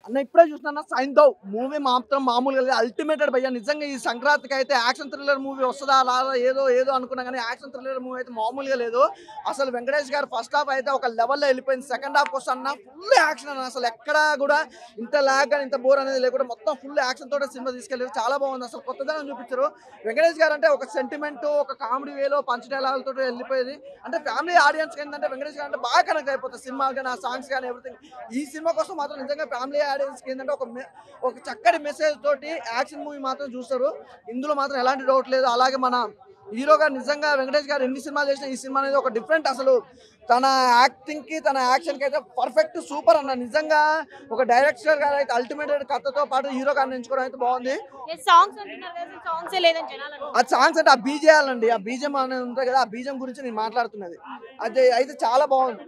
అన్న ఇప్పుడే చూస్తున్నా సైంధవ్ మూవీ మాత్రం మామూలుగా లేదు, అల్టిమేటెడ్ భయ్యా. నిజంగా ఈ సంక్రాంతికి అయితే యాక్షన్ థ్రిల్లర్ మూవీ వస్తుందా రాదా ఏదో ఏదో అనుకున్నా కానీ యాక్షన్ థ్రిల్లర్ మూవీ అయితే మామూలుగా లేదు. అసలు వెంకటేష్ గారు ఫస్ట్ హాఫ్ అయితే ఒక లెవెల్లో వెళ్ళిపోయింది. సెకండ్ హాఫ్ వస్తున్నా ఫుల్ యాక్షన్ అన్న. అసలు ఎక్కడా కూడా ఇంత లాగ్ కానీ ఇంత బోర్ అనేది లేకుండా మొత్తం ఫుల్ యాక్షన్ తోటే సినిమా తీసుకెళ్ళారు. చాలా బాగుంది. అసలు కొత్తదనం చూపించారు. వెంకటేష్ గారు అంటే ఒక సెంటిమెంట్ ఒక కామెడీ వేలో పంచ్ డైలాగులతో వెళ్ళిపోయేది. అంటే ఫ్యామిలీ ఆడియన్స్ ఏంటంటే వెంకటేష్ గారు అంటే బాగా కనెక్ట్ అయిపోతుంది సినిమా కానీ ఆ సాంగ్స్ కానీ ఎవ్రీథింగ్. ఈ సినిమా కోసం మాత్రం నిజంగా ఫ్యామిలీ ఆడియన్స్కి ఏంటంటే ఒక చక్కటి మెసేజ్ తోటి యాక్షన్ మూవీ మాత్రం చూస్తారు. ఇందులో మాత్రం ఎలాంటి డౌట్ లేదు. అలాగే మన హీరో గారు నిజంగా వెంకటేష్ గారు ఎన్ని సినిమాలు చేసినా ఈ సినిమా అనేది ఒక డిఫరెంట్. అసలు తన యాక్టింగ్ కి తన యాక్షన్ కి అయితే పర్ఫెక్ట్ సూపర్ అన్న. నిజంగా ఒక డైరెక్టర్ గారు అయితే అల్టిమేట్ కథతో పాటు హీరో గారిని ఎంచుకోవడం అయితే బాగుంది. ఆ సాంగ్స్ అంటే ఆ బీజేఎల్ అండి, ఆ బీజం అనేది ఉంటుంది కదా, ఆ బీజం గురించి నేను మాట్లాడుతున్నది. అది అయితే చాలా బాగుంది.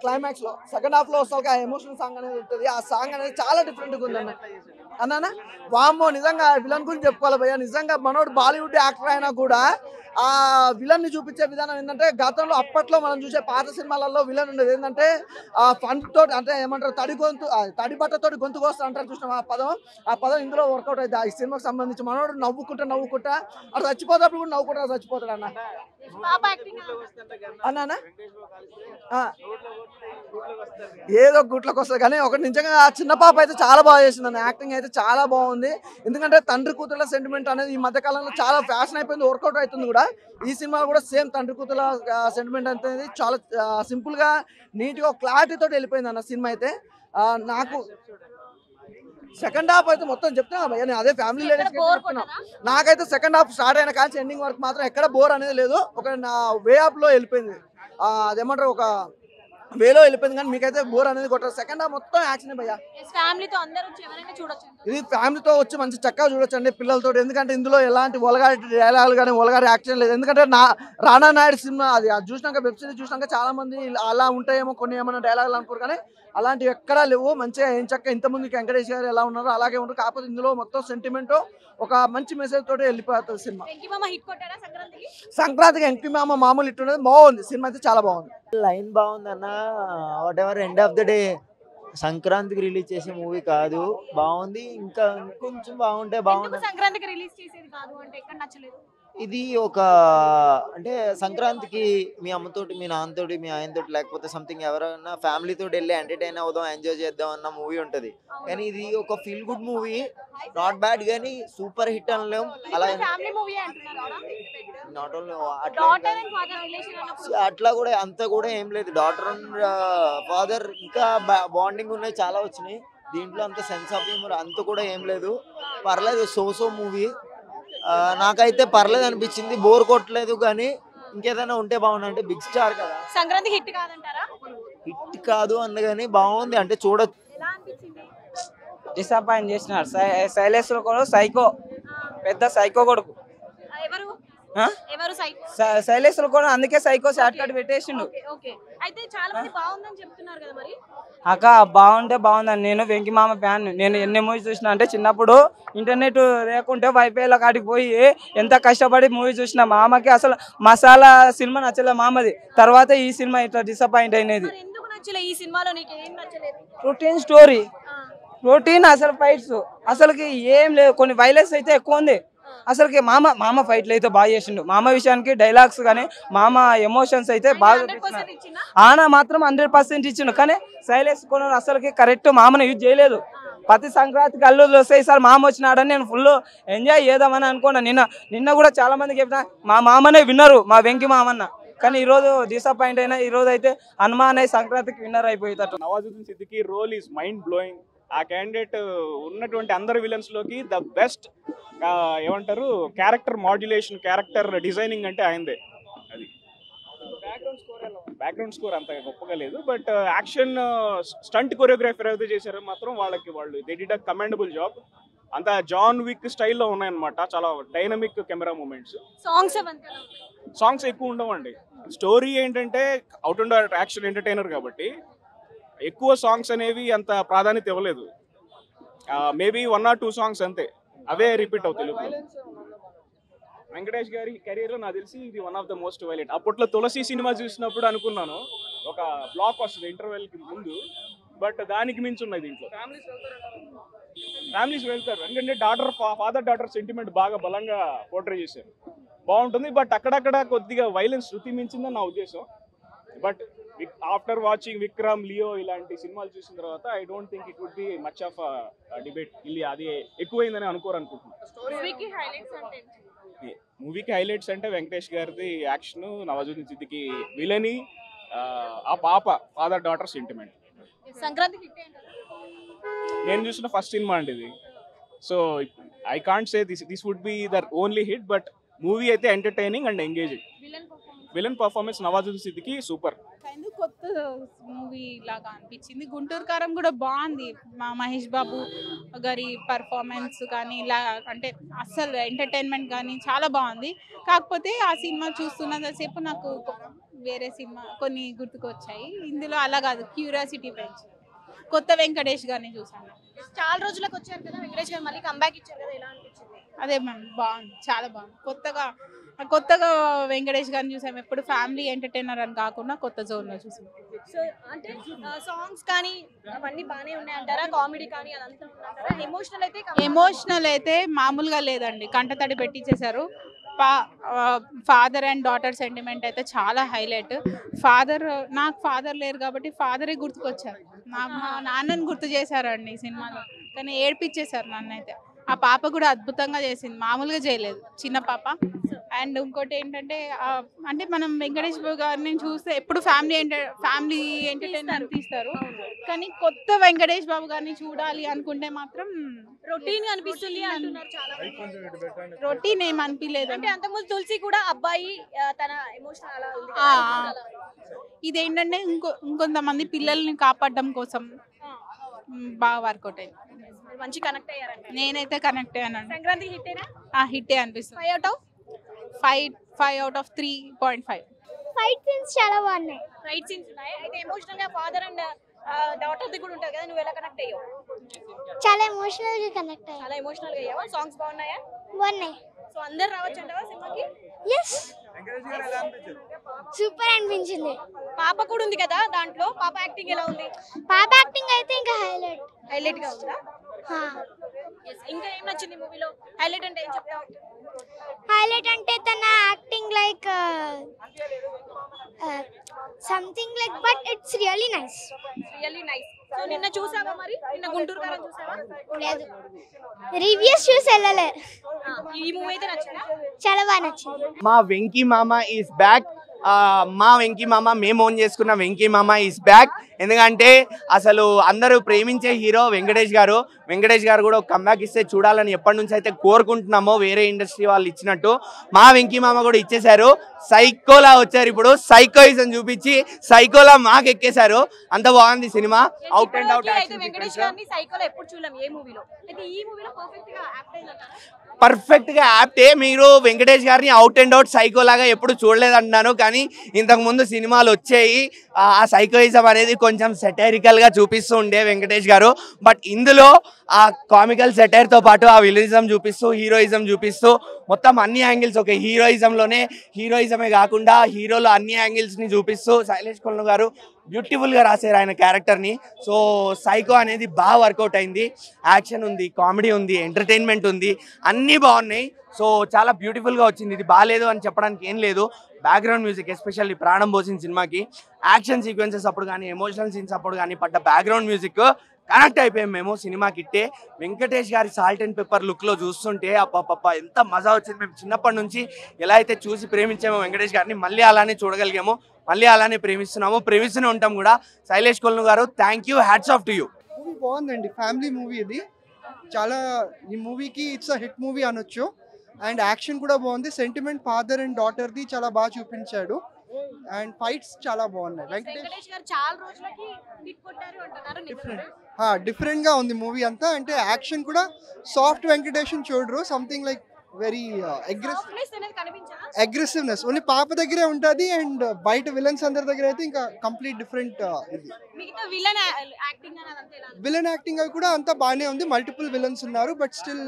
క్లైమాక్స్ లో సెకండ్ హాఫ్ లో వస్తాక ఆ ఎమోషనల్ సాంగ్ అనేది ఉంటుంది. ఆ సాంగ్ అనేది చాలా డిఫరెంట్ గా ఉంది అన్న వామ్మో. నిజంగా విలన్ గురించి చెప్పుకోవాలి భయ్య. నిజంగా మనోడు బాలీవుడ్ యాక్టర్ అయినా కూడా ఆ విలన్ ని చూపించే విధానం ఏంటంటే గతంలో అప్పట్లో మనం చూసే పాత సినిమాలలో విలన్ ఉండేది ఏంటంటే ఆ ఫన్ తోటి అంటే ఏమంటారు తడి బట్టతోటి గొంతు కోస్తా అంటారు చూసినాం. ఆ పదం ఇందులో వర్కౌట్ అయితే ఈ సినిమాకి సంబంధించి మనోడు నవ్వుకుంటా అటు చచ్చిపోతాడు కూడా నవ్వుకుంటా చచ్చిపోతాడు అన్న. అన్న ఏదో గుట్లకు వస్తుంది కానీ ఒకటి నిజంగా చిన్న పాప అయితే చాలా బాగా చేసింది అన్న. యాక్టింగ్ అయితే చాలా బాగుంది. ఎందుకంటే తండ్రి కూతుర్ల సెంటిమెంట్ అనేది ఈ మధ్య కాలంలో చాలా ఫ్యాషన్ అయిపోయింది, వర్కౌట్ అవుతుంది కూడా. ఈ సినిమా కూడా సేమ్ తండ్రి కూతుర్ల సెంటిమెంట్ అనేది చాలా సింపుల్ గా నీట్ గా క్లారిటీ తోటి వెళ్ళిపోయింది అన్న సినిమా అయితే. నాకు సెకండ్ హాఫ్ అయితే మొత్తం చెప్తున్నా భయ్య, నేను అదే ఫ్యామిలీ లేడీస్ చెప్తున్నా. నాకైతే సెకండ్ హాఫ్ స్టార్ట్ అయిన కానీ ఎండింగ్ వరకు మాత్రం ఎక్కడ బోర్ అనేది లేదు. ఒక నా వే ఆఫ్ లో వెళ్ళిపోయింది, అదేమంటారు ఒక వేలో వెళ్ళిపోయింది. కానీ మీకైతే బోర్ అనేది కొట్టారు. సెకండ్ హాఫ్ మొత్తం యాక్షన్ భయ్యా. ఇది ఫ్యామిలీతో వచ్చి మంచి చక్కగా చూడొచ్చు అండి పిల్లలతో. ఎందుకంటే ఇందులో ఎలాంటి ఒలగారి డైలాగులు కానీ ఒలగారి యాక్షన్ లేదు. ఎందుకంటే రానా నాయుడు సినిమా అది చూసినాక వెబ్ సిరీస్ చూసినాక చాలా మంది అలా ఉంటాయేమో కొన్ని ఏమైనా డైలాగులు అనుకోరు, కానీ అలాంటివి ఎక్కడా లేవు. మంచిగా ఏం చక్క ఇంతమందికి వెంకటేష్ గారు ఎలా ఉన్నారో అలాగే ఉంటారు. కాకపోతే ఇందులో మొత్తం సెంటిమెంట్ ఒక మంచి మెసేజ్ తోటి వెళ్ళిపోతుంది సినిమా. సంక్రాంతికి ఎంకి మామ మామూలు ఇట్టు బాగుంది. సినిమా అయితే చాలా బాగుంది. లైన్ బాగుంది అన్న. What ever end of the day సంక్రాంతికి రిలీజ్ చేసే మూవీ కాదు, బాగుంది. ఇంకా కొంచెం బాగుంటే బాగుంది. సంక్రాంతికి రిలీజ్ చేసేది కాదు అంటే ఎక్కడ నచ్చలేదు. ఇది ఒక అంటే సంక్రాంతికి మీ అమ్మతోటి మీ నాన్నతోటి మీ ఆయనతోటి లేకపోతే సంథింగ్ ఎవరైనా ఫ్యామిలీ తోటి వెళ్ళి ఎంటర్టైన్ అవుదాం ఎంజాయ్ చేద్దాం అన్న మూవీ ఉంటది. కానీ ఇది ఒక feel good movie, not bad కానీ సూపర్ హిట్ అనలేం. అలా నాట్ ఓన్లీ అట్లా కూడా అంత కూడా ఏం లేదు. డాటర్ అండ్ ఫాదర్ ఇంకా బాండింగ్ ఉన్నాయి, చాలా వచ్చినాయి. దీంట్లో అంత సెన్స్ ఆఫ్ హ్యూమర్ అంత కూడా ఏం లేదు. పర్లేదు, సో మూవీ. నాకైతే పర్లేదు అనిపించింది, బోర్ కొట్టలేదు. కానీ ఇంకేదైనా ఉంటే బాగుంది. అంటే బిగ్ స్టార్ కదా, సంక్రాంతి హిట్ కాదంటారా? హిట్ కాదు అన్న కానీ బాగుంది, అంటే చూడొచ్చు. డిసప్పాయింట్ చేసినారు. శైలేష్ కూడా సైకో, పెద్ద సైకో కొడుకు. శైలేష్ కూడా అందుకే సైకో షార్ట్ కట్ పెట్టేసిండు. అక్క బాగుంటే బాగుందని. నేను వెంకి మామ ఫ్యాన్. నేను ఎన్ని మూవీస్ చూసినా అంటే చిన్నప్పుడు ఇంటర్నెట్ లేకుంటే వైఫైలో కాడికి పోయి ఎంత కష్టపడి మూవీ చూసిన. మామకి అసలు మసాలా సినిమా నచ్చలే మామది. తర్వాత ఈ సినిమా ఇట్లా డిసప్పాయింట్ అయినది. Routine story, routine. అసలు ఫైట్స్ అసలుకి ఏం లేదు. కొన్ని వైలెన్స్ అయితే ఎక్కువ ఉంది. అసలుకి మామ ఫైట్లు అయితే బాగా చేసిండు. మామ విషయానికి డైలాగ్స్ కానీ మామ ఎమోషన్స్ అయితే బాగా ఆన మాత్రం 100% ఇచ్చిండు. కానీ శైలేష్ కొనరు అసలుకి కరెక్ట్ మామను యూజ్ చేయలేదు. ప్రతి సంక్రాంతికి అల్లుళ్ళు వస్తాయి, సార్ మామ వచ్చినాడని నేను ఫుల్ ఎంజాయ్ చేద్దామని అనుకున్నా. నిన్న కూడా చాలా మందికి చెప్పిన మా మామనే విన్నరు, మా వెంకి మామన్న. కానీ ఈ రోజు డిసప్పాయింట్ అయినా. ఈ రోజు అయితే హనుమాన్ అయి సంక్రాంతికి విన్నర్ అయిపోయేటట్టు. Nawazuddin Siddiqui role is mind blowing. ఆ క్యాండిడేట్ ఉన్నటువంటి అందరి విలన్స్ లోకి ద బెస్ట్ ఏమంటారు క్యారెక్టర్ మాడ్యులేషన్, క్యారెక్టర్ డిజైనింగ్ అంటే ఆయనదే. అది బ్యాక్గ్రౌండ్ స్కోర్ అంత గొప్పగా లేదు, బట్ యాక్షన్ స్టంట్ కొరియోగ్రాఫర్ ఏదైతే చేశారో మాత్రం వాళ్ళు they did a commendable job. అంత జాన్ విక్ స్టైల్లో ఉన్నాయన్నమాట. చాలా డైనమిక్ కెమెరా మూమెంట్స్. సాంగ్స్ ఎక్కువ ఉండవండి. స్టోరీ ఏంటంటే అవుట్ అండ్ యాక్షన్ ఎంటర్టైనర్ కాబట్టి ఎక్కువ సాంగ్స్ అనేవి అంత ప్రాధాన్యత ఇవ్వలేదు. మేబీ 1 or 2 సాంగ్స్ అంతే, అవే రిపీట్ అవుతాయి. వెంకటేష్ గారి కెరీర్ లో నాకు తెలిసి ఇది one of the most violent. అప్పట్లో తులసి సినిమా చూసినప్పుడు అనుకున్నాను ఒక బ్లాక్ వస్తుంది ఇంటర్వెల్ కి ముందు, బట్ దానికి మించి ఉన్నాయి దీంట్లో. ఫ్యామిలీస్ వెళ్తారు ఎందుకంటే ఫాదర్ డాటర్ సెంటిమెంట్ బాగా బలంగా పోర్ట్రే చేశారు, బాగుంటుంది. బట్ అక్కడక్కడ కొద్దిగా వైలెన్స్ శృతి మించిందని నా ఉద్దేశం. But after watching Vikram, Leo ఇలాంటి సినిమాలు చూసిన తర్వాత I don't think it would be much of debate. ఇది అది ఎక్కువైందని అనుకోరనుకుంటున్నాను. మూవీకి హైలైట్స్ అంటే వెంకటేష్ గారిది యాక్షన్, నవాజుద్దీన్ సిద్దికి విలని, ఆ పాప father daughter sentiment. Sankranti hit నేను చూసిన ఫస్ట్ సినిమా అండి ఇది. So I can't say this would be the only hit, but movie అయితే entertaining and engaging. Villain performance Nawazuddin Siddiqui super. కొత్త మూవీ లాగా అనిపించింది. గుంటూరు కారం కూడా బాగుంది. మహేష్ బాబు గారి పర్ఫార్మెన్స్ కానీ ఇలా అంటే అస్సలు ఎంటర్టైన్మెంట్ కానీ చాలా బాగుంది. కాకపోతే ఆ సినిమా చూస్తున్నంతసేపు నాకు వేరే సినిమా కొన్ని గుర్తుకొచ్చాయి. ఇందులో అలా కాదు, క్యూరియాసిటీ పెంచి కొత్త వెంకటేష్ గారిని చూసాను. చాలా రోజులకు వచ్చారు కదా వెంకటేష్ గారు, మళ్ళీ కంబ్యాక్ ఇచ్చారు కదా, ఎలా అనిపించింది? అదే మ్యామ్, బాగుంది, చాలా బాగుంది. కొత్తగా వెంకటేష్ గారిని చూసాం. ఎప్పుడు ఫ్యామిలీ ఎంటర్టైనర్ అని కాకుండా కొత్త జోన్లో చూసాం. సో అంటే సాంగ్స్ కానీ అవన్నీ బాగానే ఉన్నాయి అంటారా? కామెడీ కానీ అదంతా ఉందంటారా? ఎమోషనల్ అయితే మామూలుగా లేదండి, కంటతడి పెట్టించేశారు. ఫాదర్ అండ్ డాటర్ సెంటిమెంట్ అయితే చాలా హైలైట్. నాకు ఫాదర్ లేరు కాబట్టి ఫాదరే గుర్తుకొచ్చారు. మా నాన్నని గుర్తు చేశారండి ఈ సినిమాలో, కానీ ఏడ్పించేశారు నన్ను అయితే. ఆ పాప కూడా అద్భుతంగా చేసింది, మామూలుగా చేయలేదు, చిన్న పాప. అండ్ ఇంకోటి ఏంటంటే అంటే మనం వెంకటేష్ బాబు గారిని చూస్తే ఎప్పుడు ఫ్యామిలీ ఎంటర్టైన్మెంట్ తీస్తారు, కానీ కొత్త వెంకటేష్ బాబు గారిని చూడాలి అనుకుంటే మాత్రం రొటీన్ అనిపిస్తుంది అంటున్నారు చాలా మంది. రొటీన్ ఏం అనిపించలేదు. అంటే అంతకుముందు తులసి కూడా అబ్బాయి తన ఎమోషన్ అలా ఉంది. ఇదేంటంటే ఇంకొంతమంది పిల్లల్ని కాపాడడం కోసం బాగా వర్కౌట్ అయింది. మంచి కనెక్ట్ అయ్యారంట. నేనైతే కనెక్ట్ అయ్యాను. సంక్రాంతి హిట్టేనా? హిట్టే అనిపిస్తుంది. 5 out of 3.5. ఫైట్ సీన్స్ చాలా బాగున్నాయి. రైట్ సీన్స్ ఉన్నాయి. అయితే ఎమోషనల్ గా ఫాదర్ అండ్ డాటర్ ది కూడా ఉంటుంది కదా, నువ్వు ఎలా కనెక్ట్ అయ్యావు? చాలా ఎమోషనల్ గా కనెక్ట్ అయ్యాను. చాలా ఎమోషనల్ గా అయ్యావా? సాంగ్స్ బాగున్నాయా? బాగున్నాయి. సో అందరు రావచ్చు అంటావా సినిమాకి? ఎస్, సూపర్ అనిపించింది. పాప కూడా ఉంది కదా దాంట్లో, పాప యాక్టింగ్ ఎలా ఉంది? పాప యాక్టింగ్ అయితే ఇంకా హైలైట్ గా ఉందా? ఇంకా ఏం నచ్చింది మూవీలో? హైలైట్ అంటే ఏం చెప్తావు? హైలైట్ అంటే తన acting like something like, but it's really nice. So నిన్న చూసావా మరి? నిన్న గుంటూరు కారం చూసావా? లేదు, రివ్యూస్ చూసి వెళ్ళలే. ఈ మూవీ అయితే నచ్చిందా? చాలా బాగా నచ్చింది. మా వెంకీ మామ ఈస్ బ్యాక్. మా వెంకీ మామ, మేము ఓన్ చేసుకున్న వెంకీ మామ ఈస్ బ్యాక్. ఎందుకంటే అసలు అందరూ ప్రేమించే హీరో వెంకటేష్ గారు. వెంకటేష్ గారు కూడా ఒక కంబ్యాక్ ఇస్తే చూడాలని ఎప్పటి నుంచి అయితే కోరుకుంటున్నామో, వేరే ఇండస్ట్రీ వాళ్ళు ఇచ్చినట్టు మా వెంకీ మామ కూడా ఇచ్చేశారు. సైకోలా వచ్చారు ఇప్పుడు, సైకోయిజం చూపించి సైకోలా మాకు ఎక్కేశారు. అంత బాగుంది cinema, out and out. Venkatesh గారిని సైకోలో ఎప్పుడు చూడలేం ఏ మూవీలో. అయితే ఈ మూవీలో పర్ఫెక్ట్ గా యాక్ట్ అయ్యిందంటారా? పర్ఫెక్ట్ గా యాప్టే. మీరు వెంకటేష్ గారిని అవుట్ అండ్ అవుట్ సైకో లాగా ఎప్పుడు చూడలేదంటున్నాను, కానీ ఇంతకు ముందు సినిమాలు వచ్చాయి, ఆ సైకోయిజం అనేది కొంచెం సెటైరికల్ గా చూపిస్తూ ఉండే వెంకటేష్ గారు. బట్ ఇందులో ఆ కామికల్ సెటైర్ తో పాటు ఆ విలనిజం చూపిస్తూ, హీరోయిజం చూపిస్తూ, మొత్తం అన్ని యాంగిల్స్, ఒక హీరోయిజంలోనే హీరోయిజమే కాకుండా హీరోలో అన్ని యాంగిల్స్ ని చూపిస్తూ శైలేష్ కొల్లు గారు బ్యూటిఫుల్ గా రాశారు ఆయన క్యారెక్టర్ ని. సో సైకో అనేది బాగా వర్కౌట్ అయింది. యాక్షన్ ఉంది, కామెడీ ఉంది, ఎంటర్టైన్మెంట్ ఉంది, అన్నీ బాగున్నాయి. సో చాలా బ్యూటిఫుల్ గా వచ్చింది. ఇది బాగాలేదు అని చెప్పడానికి ఏం లేదు. బ్యాక్గ్రౌండ్ మ్యూజిక్, ఎస్పెషల్లీ ప్రాణం పోసిన సినిమాకి యాక్షన్ సీక్వెన్సెస్ అప్పుడు కానీ, ఎమోషనల్ సీన్స్ అప్పుడు కానీ పడ్డ బ్యాక్గ్రౌండ్ మ్యూజిక్ కనెక్ట్ అయిపోయాం మేము సినిమాకి. ఇట్టే వెంకటేష్ గారి సాల్ట్ అండ్ పెప్పర్ లుక్ లో చూస్తుంటే అప్ప ఎంత మజా వచ్చింది. మేము చిన్నప్పటి నుంచి ఎలా అయితే చూసి ప్రేమించామో వెంకటేష్ గారిని, మళ్ళీ అలానే చూడగలిగాము, మళ్ళీ అలానే ప్రేమిస్తూనే ఉంటాం కూడా. శైలేష్ కొల్లు గారు, thank you, hats off to you. Movie బాగుందండి, ఫ్యామిలీ మూవీ ఇది. చాలా ఈ మూవీకి ఇట్స్ అ హిట్ మూవీ అనొచ్చు. అండ్ యాక్షన్ కూడా బాగుంది, సెంటిమెంట్ ఫాదర్ అండ్ డాటర్ది చాలా బాగా చూపించాడు. అండ్ ఫైట్స్ చాలా బాగున్నాయి. వెంకటేష్ గారు చాలా రోజులకి హిట్ కొట్టారు అంటున్నారు. డిఫరెంట్ గా ఉంది మూవీ అంతా. అంటే యాక్షన్ కూడా సాఫ్ట్ వెంకటేష్ చూడరు, something like very aggressiveness only పాప దగ్గరే ఉంటుంది. అండ్ బయట విలన్స్ అందరి దగ్గర అయితే ఇంకా కంప్లీట్ డిఫరెంట్. ఇది విలన్ యాక్టింగ్ అవి కూడా అంతా బాగానే ఉంది. మల్టిపుల్ విలన్స్ ఉన్నారు, but still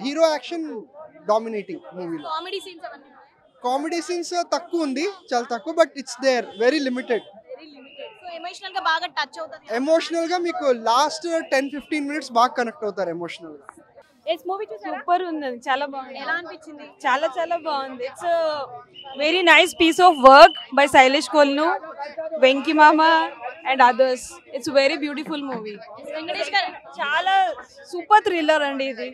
hero action dominating మూవీలో. కామెడీ సీన్స్ అవన్నీ కామెడీ సీన్స్ తక్కువ ఉంది, చాలా తక్కువ, but it's there, very limited. Very limited. So emotional గా బాగా టచ్ అవుతది. ఎమోషనల్గా మీకు లాస్ట్ 10-15 మినిట్స్ బాగా కనెక్ట్ అవుతారు ఎమోషనల్గా. ఎస్ మూవీ చూసారా? సూపర్ ఉంది, చాలా బాగుంది. ఎలా అనిపించింది? చాలా చాలా బాగుంది. It's very nice piece of work by Shailesh Kolanu, Venky మామ and others. It's very beautiful movie. Venkatesh గారు చాలా సూపర్ థ్రిల్లర్ అండి ఇది.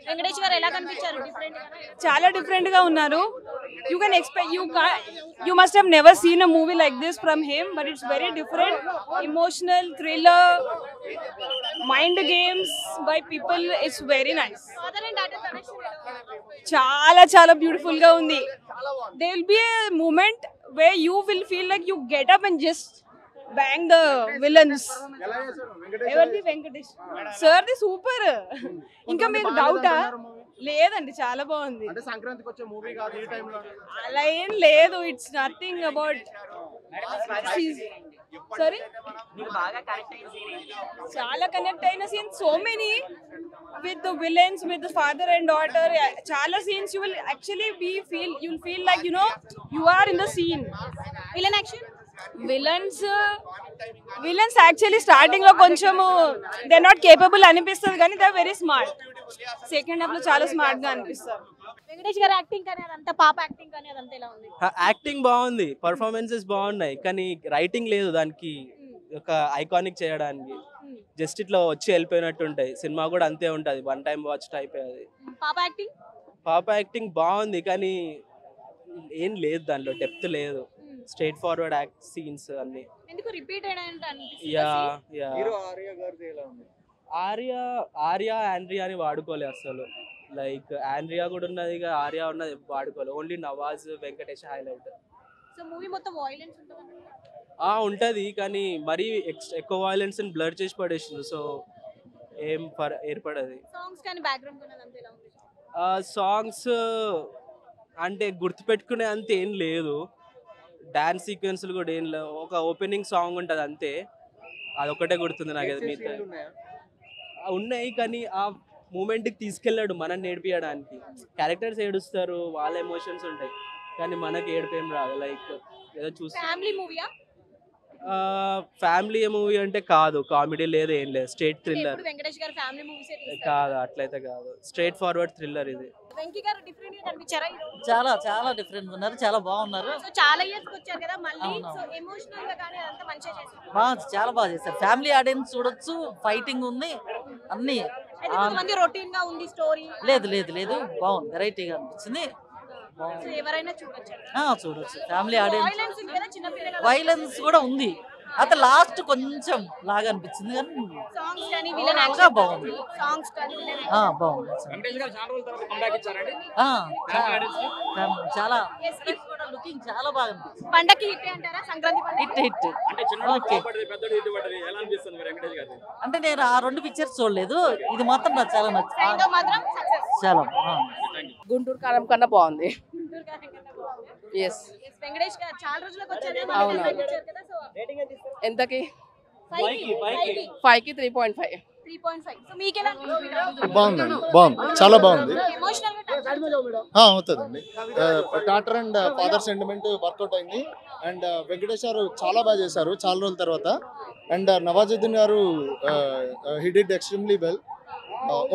వెంకటేష్ గారు ఎలా కనిపించారు? డిఫరెంట్ గా చాలా డిఫరెంట్ గా ఉన్నారు. You can expect, you must have never seen a movie like this from him, but it's very different. Emotional thriller, mind games by people. It's very nice. Father and daughter connection చాలా చాలా beautiful గా ఉంది. They will be a moment where you will feel like you get up and just bang the villains. ఎవరిది? Venkatesh sir the super. ఇంకా మీకు డౌటా? లేదండి, చాలా బాగుంది. అంటే సంక్రాంతికి వచ్చే మూవీ కాదు ఈ టైంలో. అలా ఏం లేదు. It's nothing about. సారీ, చాలా కనెక్ట్ అయిన scenes, so many with the villains, with the father and daughter. చాలా scenes you will actually you'll feel like you are in the scene. Villain action. Villains actually starting లో కొంచెం they not capable అనిపిస్తుంది, కానీ they very smart. Second half లో చాలా smart గా అనిపిస్తారు. వెంకటేష్ గారు యాక్టింగ్ కానీ అదంతా, పాప యాక్టింగ్ కానీ అదంతా ఎలా ఉంది? యాక్టింగ్ బాగుంది, పర్ఫార్మెన్సెస్ బాగున్నాయి, కానీ రైటింగ్ లేదు దానికి ఒక ఐకానిక్ చేయడానికి. జస్ట్ ఇట్లా వచ్చి వెళ్ళిపోయినట్టు ఉంటాయి. సినిమా కూడా అంతే ఉంటుంది, వన్ టైం వాచ్ టైప్. అది పాప యాక్టింగ్ బాగుంది, కానీ ఏం లేదు దాంట్లో, డెప్త్ లేదు. స్ట్రైట్ ఫార్వర్డ్ యాక్ట్ సీన్స్ అన్ని. ఎందుకు రిపీట్ అయ్యాయంటే? ఆర్యా ఆండ్రియా అని వాడుకోలే అసలు. లైక్ ఆండ్రియా కూడా ఉన్నది, ఆర్యా ఉన్నది వాడుకోలే. Only Nawaz, Venkatesh highlight. So movie మొత్తం వైలెన్స్ ఉంటుంది. ఉంటది, కానీ మరీ ఎక్కువ వైలెన్స్ ని బ్లర్ చేసి పడేసింది. సో ఏం ఏర్పడది. సాంగ్స్ కానీ బ్యాక్గ్రౌండ్ కానీ అదంతా ఎలా ఉంది? సాంగ్స్ అంటే గుర్తుపెట్టుకునే అంత ఏం లేదు. డాన్స్ సీక్వెన్స్లు కూడా ఏం లేవు. ఒక ఓపెనింగ్ సాంగ్ ఉంటుంది అంతే, అదొకటే గుర్తుంది నాకు. మిగతా ఉన్నాయి, కానీ ఆ మూమెంట్కి తీసుకెళ్ళాడు మనని నేర్పియడానికి. క్యారెక్టర్స్ ఏడుస్తారు, వాళ్ళ ఎమోషన్స్ ఉంటాయి, కానీ మనకి ఏడిపేం రాదు. లైక్ ఏదో చూసి ఫ్యామిలీ మూవీ అంటే కాదు, కామెడీ లేదు, ఏం లేదు. Straight thriller. వెంకటేష్ గారు ఫ్యామిలీ మూవీస్ కాదు, అట్లయితే కాదు. స్ట్రైట్ ఫార్వర్డ్ థ్రిల్లర్ ఇది. వెంకీ గారు డిఫరెంట్ గా కనిపించారా? చాలా చాలా డిఫరెంట్ ఉన్నారు, చాలా బాగున్నారు. సో చాలా ఇయర్స్ వచ్చారు కదా మళ్ళీ, సో ఎమోషనల్ గా కానీ అదంతా మంచిగా చేశారు. చాలా బాగా చేశారు. ఫ్యామిలీ ఆడియన్స్ చూడొచ్చు, ఫైటింగ్ ఉంది, అన్ని. కొంతమంది రొటీన్ గా ఉంది స్టోరీ. లేదు లేదు లేదు, బాగుంది, వెరైటీగా అనిపించింది. ఎవరైనా చూడొచ్చు. చూడొచ్చు, ఫ్యామిలీ ఆడియన్స్. వైలెన్స్ కూడా ఉంది, అయితే లాస్ట్ కొంచెం లాగా అనిపించింది, కానీ సాంగ్స్ కానీ విలన్ యాక్షన్ బాగుంది. సాంగ్స్ కానీ బాగుంది. చాలా లుకింగ్ చాలా బాగా అనిపించింది. పండక్కి హిట్ అంటారా? సంక్రాంతి పండుగ హిట్. అంటే నేను ఆ 2 పిక్చర్స్ చూడలేదు, ఇది మాత్రం నాకు చాలా నచ్చింది. చాలా గుంటూరు కారం కన్నా బాగుంది. వెంకటేష్ గారు చాలా రోజులకు వచ్చారు. ఎంతకి? 5కి 3.5. సో మీకు ఎలా బాగుందండి, బాగుంది, చాలా బాగుంది. ఎమోషనల్ గా అవుతుందండి. Daughter and father sentiment work out అయింది. అండ్ వెంకటేష్ గారు చాలా బాగా చేశారు చాలా రోజుల తర్వాత. అండ్ నవాజుద్దీన్ గారు he did extremely well.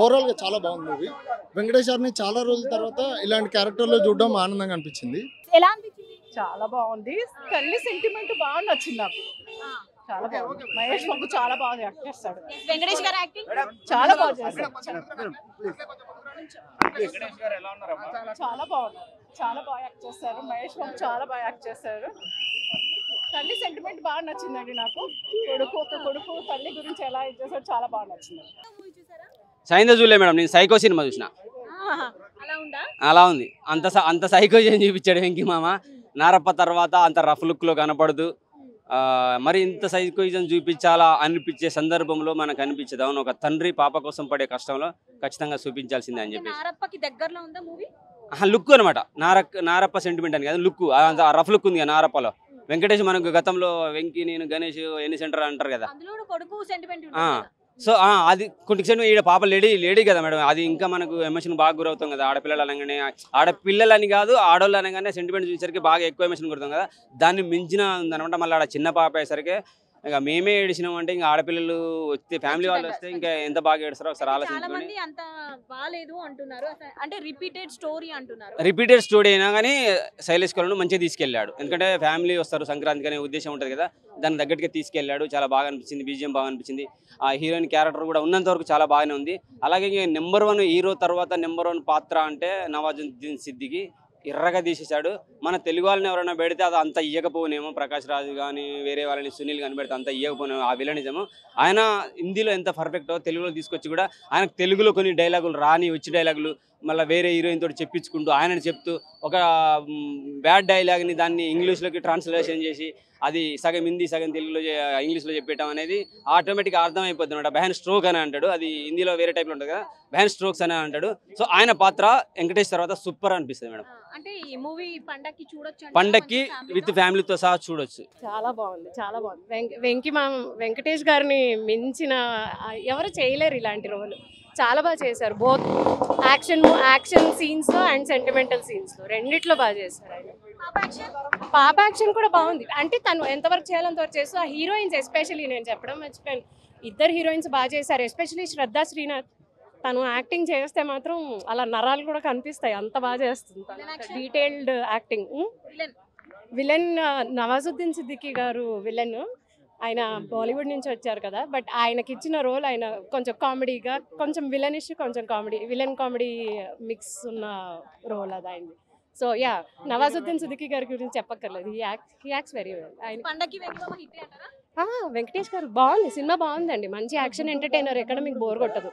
Overall గా చాలా బాగుంది మూవీ. వెంకటేష్ గారిని చాలా రోజుల తర్వాత ఇలాంటి క్యారెక్టర్లో చూడడం ఆనందంగా అనిపించింది. ఎలా అనిపించింది? చాలా బాగుంది. తల్లి సెంటిమెంట్ బాగా నచ్చింది నాకు, చాలా బాగుంది. మహేష్ బాబు చాలా బాగా యాక్ట్ చేస్తాడు. వెంకటేష్ గారు యాక్టింగ్ చాలా బాగా చేస్తాడు. చాలా బాగుంది, చాలా బాగా యాక్ట్ చేస్తారు. మహేష్ బాబు చాలా బాగా యాక్ట్ చేస్తారు. తల్లి సెంటిమెంట్ బాగా నచ్చిందండి నాకు. కొడుకు తల్లి గురించి ఎలా యాక్ట్ చేస్తాడు, చాలా బాగా నచ్చింది. సైందా చూడలే మేడం, నేను సైకో సినిమా చూసిన. అలా ఉంది, అంత సైకో చూపించాడు వెంకీ మామ. నారప్ప తర్వాత అంత రఫ్ లుక్ లో కనపడదు. మరి ఇంత సైకోయిజం చూపించాలా అనిపించే సందర్భంలో మనకు అనిపించదు. అవును, ఒక తండ్రి పాప కోసం పడే కష్టంలో ఖచ్చితంగా చూపించాల్సిందే అని చెప్పేసి. లుక్ అనమాట, నారప్ప సెంటిమెంట్ అని కదా లుక్, రఫ్ లుక్ ఉంది కదా నారప్పలో. వెంకటేష్ మనకు గతంలో వెంకీ నేను గణేష్ ఎన్ని సెంటర్ అంటారు కదా, సో అది కొన్ని ఈడ పాప లేడీ కదా మేడం, అది ఇంకా మనకు ఎమోషన్ బాగా గురవుతాం కదా. ఆడపిల్లలు అనగానే, ఆడపిల్లలని కాదు ఆడవాళ్ళు అనగానే సెంటిమెంట్ చూసేసరికి బాగా ఎక్కువ ఎమోషన్ గురవుతాం కదా. దాన్ని మించిన ఉందనమాట. మళ్ళీ ఆడ చిన్న పాప అయ్యేసరికి ఇక మేమే ఏడిచినాం అంటే ఇంకా ఆడపిల్లలు వస్తే, ఫ్యామిలీ వాళ్ళు వస్తే ఇంకా ఎంత బాగా ఏడుస్తారో ఒకసారి చాలా ఆలోచించుకొని. మంది అంత బాలేదు అంటున్నారు, అంటే రిపీటెడ్ స్టోరీ అంటున్నారు. రిపీటెడ్ స్టోరీ అయినా కానీ శైలేష్ కొలను మంచిగా తీసుకెళ్ళాడు. ఎందుకంటే ఫ్యామిలీ వస్తారు సంక్రాంతికి అనే ఉద్దేశం ఉంటుంది కదా, దాని తగ్గట్టుగా తీసుకెళ్ళాడు. చాలా బాగా అనిపించింది, బీజిఎం బాగా అనిపించింది. ఆ హీరోయిన్ క్యారెక్టర్ కూడా ఉన్నంత వరకు చాలా బాగానే ఉంది. అలాగే నెంబర్ 1 హీరో తర్వాత నెంబర్ 1 పాత్ర అంటే నవాజుద్దీన్ సిద్దికి ఎర్రగా తీసేశాడు. మన తెలుగు వాళ్ళని ఎవరైనా పెడితే అది అంత ఇయ్యకపోనేమో, ప్రకాష్ రాజు కానీ వేరే వాళ్ళని సునీల్ కానీ పెడితే అంత ఇయ్యకపోనేమో ఆ విలనిజము. ఆయన హిందీలో ఎంత పర్ఫెక్టో తెలుగులో తీసుకొచ్చి కూడా ఆయనకు తెలుగులో కొన్ని డైలాగులు రాని వచ్చి డైలాగులు మళ్ళీ వేరే హీరోయిన్ తోటి చెప్పించుకుంటూ ఆయనని చెప్తూ ఒక బ్యాడ్ డైలాగ్ని దాన్ని ఇంగ్లీష్లోకి ట్రాన్స్లేషన్ చేసి అది సగం హిందీ సగం తెలుగులో ఇంగ్లీష్లో చెప్పేయటం అనేది ఆటోమేటిక్గా అర్థమైపోతుంది అనమాట. బెహన్ స్ట్రోక్ అని అంటాడు, అది హిందీలో వేరే టైప్లో ఉంటుంది కదా, బెహన్ స్ట్రోక్స్ అని అంటాడు. సో ఆయన పాత్ర వెంకటేష్ తర్వాత సూపర్ అనిపిస్తుంది మేడం. అంటే ఈ మూవీ పండక్కి చూడొచ్చు, పండక్కి విత్ ఫ్యామిలీతో సహా చూడొచ్చు. చాలా బాగుంది, చాలా బాగుంది. వెంకటేష్ గారిని మించిన ఎవరు చేయలేరు ఇలాంటి రోల్. చాలా బాగా చేశారు. బోత్ యాక్షన్ సీన్స్ లో అండ్ సెంటిమెంటల్ సీన్స్ లో రెండిట్లో బాగా చేశారు ఆయన. పాప యాక్షన్ కూడా బాగుంది. అంటే తను ఎంతవరకు చేయాలంతవరకు చేస్తూ ఆ హీరోయిన్స్ ఎస్పెషల్లీ నేను చెప్పడం మర్చిపోయాను, ఇద్దరు హీరోయిన్స్ బాగా చేశారు. ఎస్పెషల్లీ శ్రద్ధా శ్రీనాథ్ తను యాక్టింగ్ చేస్తే మాత్రం అలా నరాలు కూడా కనిపిస్తాయి, అంత బాగా చేస్తుంది. Detailed acting. Villain Nawazuddin Siddiqui గారు విలన్. ఆయన బాలీవుడ్ నుంచి వచ్చారు కదా, బట్ ఆయనకి ఇచ్చిన రోల్ ఆయన కొంచెం కామెడీగా, కొంచెం విలనిష్, కొంచెం విలన్ కామెడీ మిక్స్ ఉన్న రోల్ అది ఆయనది. సో యా, నవాజుద్దీన్ సిద్దికీ గారి గురించి చెప్పక్కర్లేదు, హీ యాక్ట్స్ వెరీ వెల్. ఆయన పండక్కి వెంకటేష్ గారు బాగుంది, సినిమా బాగుందండి. మంచి యాక్షన్ ఎంటర్టైనర్, ఎక్కడ మీకు బోర్ కొట్టదు.